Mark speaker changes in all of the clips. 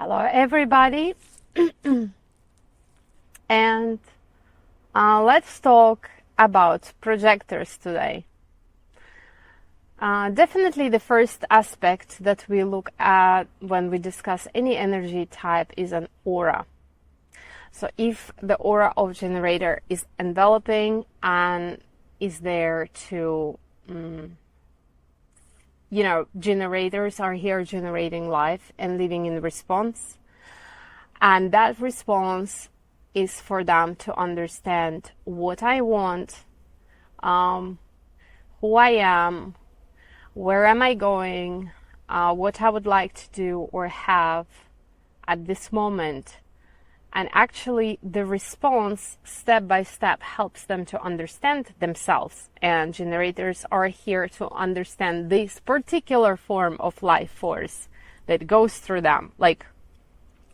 Speaker 1: Hello, everybody, and let's talk about projectors today. Definitely the first aspect that we look at when we discuss any energy type is an aura. So if the aura of generator is enveloping and is there to, generators are here generating life and living in response. And that response is for them to understand what I want, who I am, where am I going, what I would like to do or have at this moment. And actually the response step by step helps them to understand themselves. And generators are here to understand this particular form of life force that goes through them, like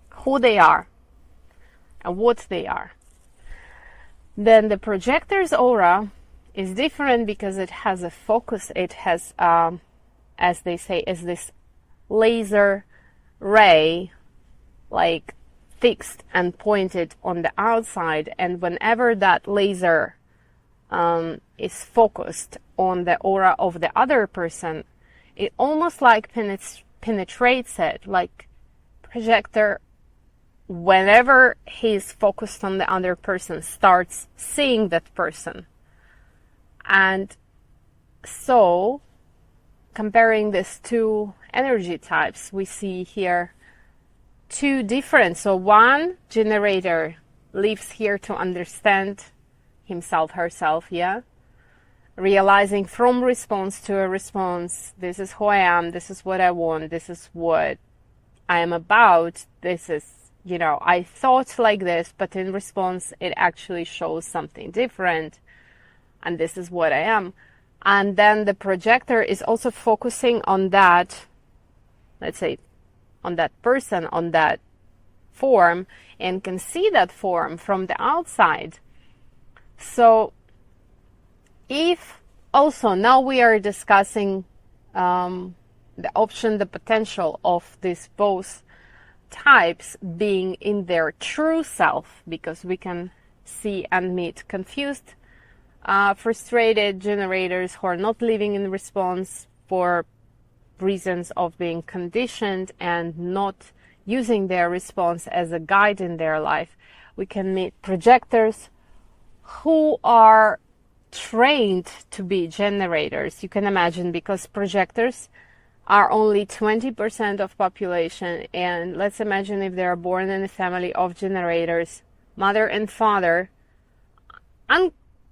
Speaker 1: who they are and what they are. Then the projector's aura is different because it has a focus. It has, as they say, is this laser ray, like fixed and pointed on the outside, and whenever that laser is focused on the aura of the other person, it almost like penetrates it. Like projector, whenever he's focused on the other person, starts seeing that person. And so comparing these two energy types, we see here two different. So one generator lives here to understand himself, herself, realizing from response to a response, this is who I am, this is what I want, this is what I am about, this is, I thought like this, but in response it actually shows something different, and this is what I am. And then the projector is also focusing on that, let's say, on that person, on that form, and can see that form from the outside. So if also now we are discussing the option, the potential of these both types being in their true self, because we can see and meet confused, frustrated generators who are not living in response for reasons of being conditioned and not using their response as a guide in their life. We can meet projectors who are trained to be generators. You can imagine, because projectors are only 20% of population, and let's imagine if they are born in a family of generators, mother and father,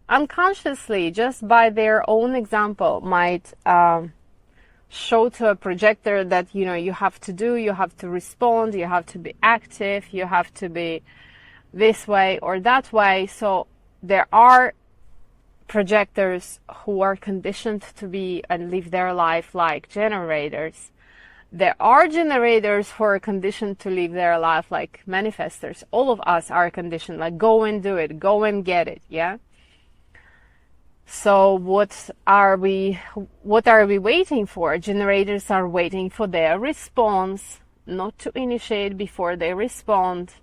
Speaker 1: unconsciously, just by their own example, might show to a projector that you have to respond, you have to be active, you have to be this way or that way. So there are projectors who are conditioned to be and live their life like generators. There are generators who are conditioned to live their life like manifestors. All of us are conditioned, like go and do it, go and get it, So what are we waiting for? Generators are waiting for their response, not to initiate before they respond.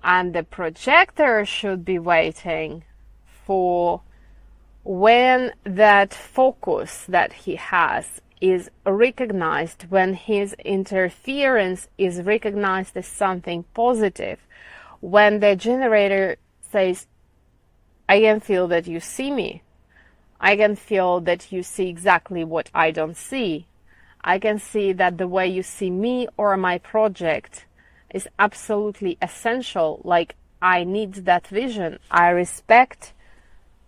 Speaker 1: And the projector should be waiting for when that focus that he has is recognized, when his interference is recognized as something positive, when the generator says, I can feel that you see me. I can feel that you see exactly what I don't see. I can see that the way you see me or my project is absolutely essential. Like, I need that vision. I respect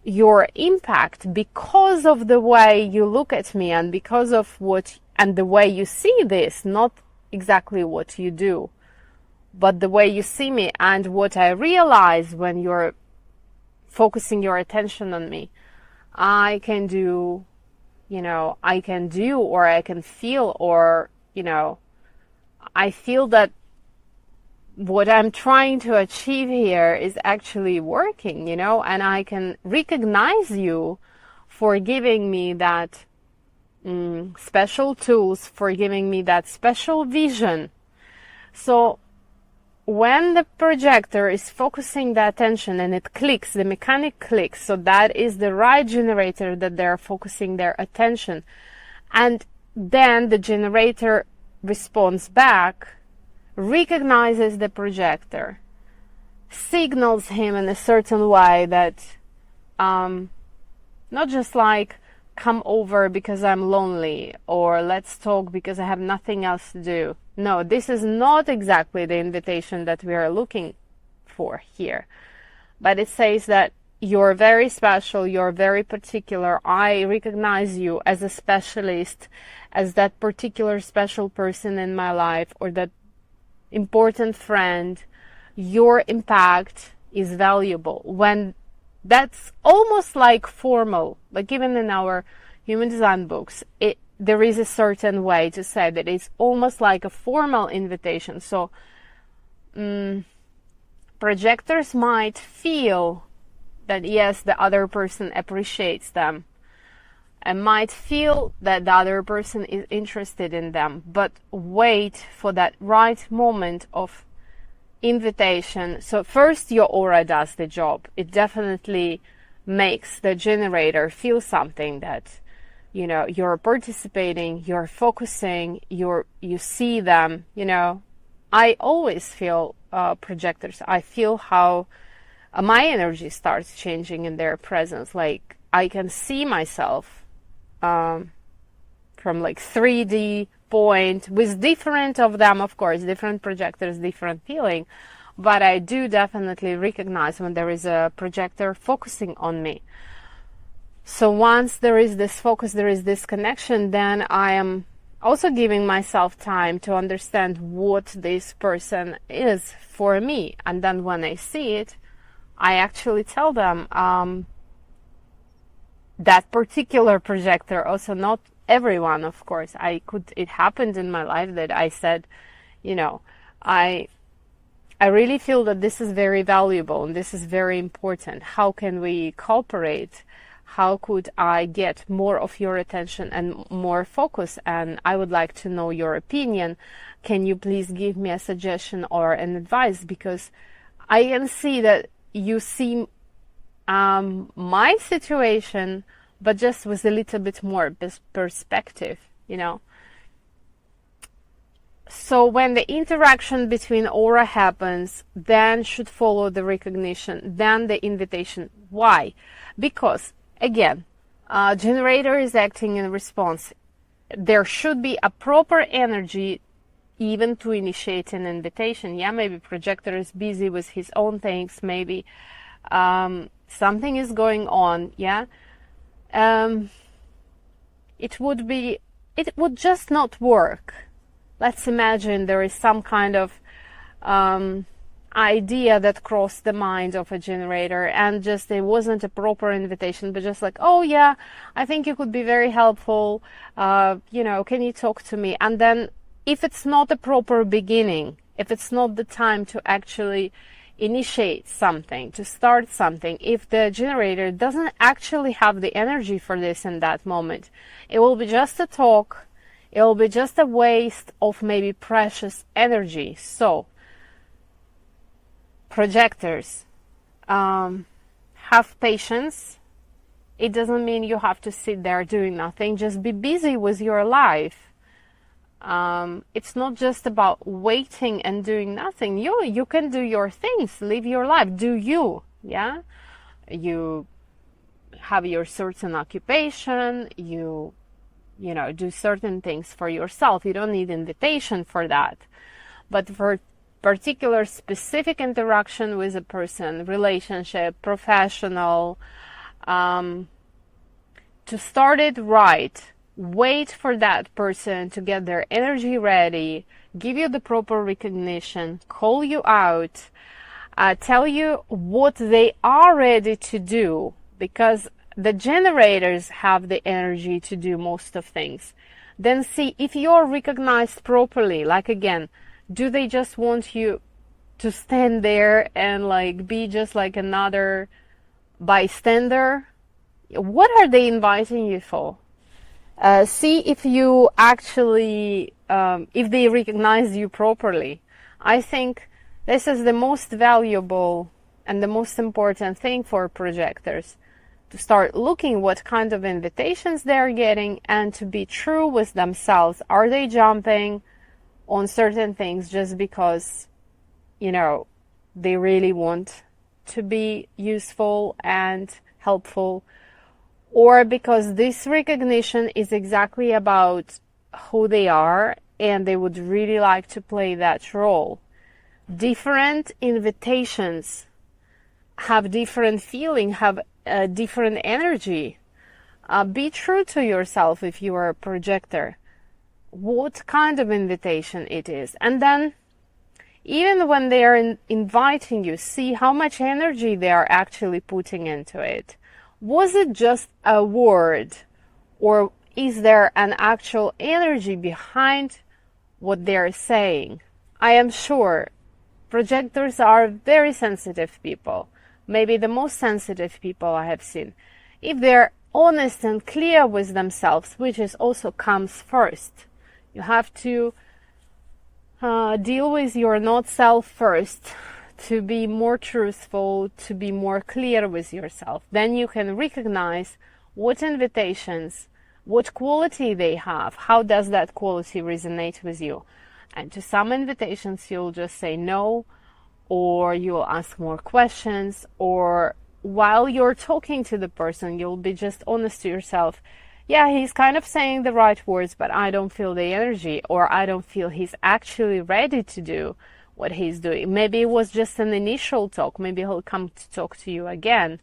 Speaker 1: your impact because of the way you look at me and because of the way you see this, not exactly what you do, but the way you see me and what I realize when you're focusing your attention on me. I can do, or I can feel, or, I feel that what I'm trying to achieve here is actually working, and I can recognize you for giving me that special tools, for giving me that special vision So when the projector is focusing the attention and it clicks, the mechanic clicks, so that is the right generator that they're focusing their attention. And then the generator responds back, recognizes the projector, signals him in a certain way that not just like, come over because I'm lonely, or let's talk because I have nothing else to do. No, this is not exactly the invitation that we are looking for here. But it says that you're very special, you're very particular. I recognize you as a specialist, as that particular special person in my life, or that important friend. Your impact is valuable. When that's almost like formal, like even in our human design books, there is a certain way to say that it's almost like a formal invitation. So projectors might feel that yes, the other person appreciates them, and might feel that the other person is interested in them, but wait for that right moment of invitation. So first your aura does the job. It definitely makes the generator feel something, that you're participating, you're focusing, you see them. I always feel projectors. I feel how my energy starts changing in their presence. Like I can see myself from like 3D point, with different of them, of course, different projectors, different feeling, but I do definitely recognize when there is a projector focusing on me. So once there is this focus, there is this connection, then I am also giving myself time to understand what this person is for me. And then when I see it, I actually tell them that particular projector, also not everyone, of course. It happened in my life that I said, I really feel that this is very valuable and this is very important. How can we cooperate? How could I get more of your attention and more focus? And I would like to know your opinion. Can you please give me a suggestion or an advice? Because I can see that you see my situation, but just with a little bit more perspective, So when the interaction between aura happens, then should follow the recognition, then the invitation. Why? Because, again, generator is acting in response. There should be a proper energy even to initiate an invitation. Yeah, maybe projector is busy with his own things, maybe something is going on, yeah. It would just not work. Let's imagine there is some kind of idea that crossed the mind of a generator, and just it wasn't a proper invitation, but just like, oh yeah, I think you could be very helpful, can you talk to me? And then if it's not a proper beginning, if it's not the time to actually initiate something, to start something, if the generator doesn't actually have the energy for this in that moment, it will be just a talk, it will be just a waste of maybe precious energy. So projectors, have patience. It doesn't mean you have to sit there doing nothing. Just be busy with your life. It's not just about waiting and doing nothing. You can do your things, live your life, do you, yeah? You have your certain occupation, you do certain things for yourself. You don't need invitation for that. But for particular specific interaction with a person, relationship, professional, to start it right, wait for that person to get their energy ready, give you the proper recognition, call you out, tell you what they are ready to do, because the generators have the energy to do most of things. Then see if you're recognized properly. Like again, do they just want you to stand there and like be just like another bystander? What are they inviting you for? See if you actually if they recognize you properly. I think this is the most valuable and the most important thing for projectors, to start looking what kind of invitations they're getting and to be true with themselves. Are they jumping on certain things just because, you know, they really want to be useful and helpful, or because this recognition is exactly about who they are and they would really like to play that role? Different invitations have different feeling, have a different energy. Be true to yourself if you are a projector, what kind of invitation it is. And then even when they are inviting you, see how much energy they are actually putting into it. Was it just a word, or is there an actual energy behind what they're saying? I am sure projectors are very sensitive people, maybe the most sensitive people I have seen. If they're honest and clear with themselves, which is also comes first, you have to deal with your not self first, to be more truthful, to be more clear with yourself. Then you can recognize what invitations, what quality they have, how does that quality resonate with you. And to some invitations you'll just say no, or you'll ask more questions, or while you're talking to the person you'll be just honest to yourself. Yeah, he's kind of saying the right words, but I don't feel the energy, or I don't feel he's actually ready to do what he's doing. Maybe it was just an initial talk. Maybe he'll come to talk to you again.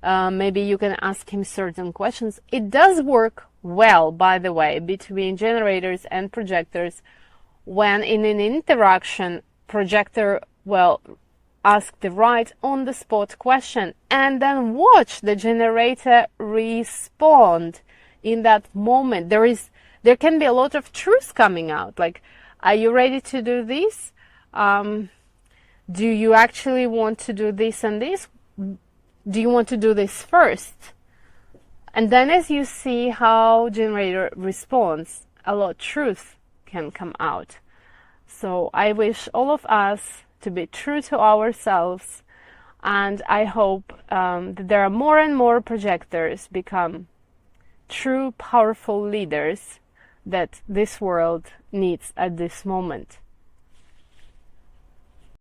Speaker 1: Maybe you can ask him certain questions. It does work well, by the way, between generators and projectors. When in an interaction, projector will ask the right on-the-spot question and then watch the generator respond in that moment. There can be a lot of truth coming out, like, are you ready to do this? Do you actually want to do this and this? Do you want to do this first? And then as you see how generator responds, a lot of truth can come out. So I wish all of us to be true to ourselves, and I hope that there are more and more projectors become true, powerful leaders that this world needs at this moment.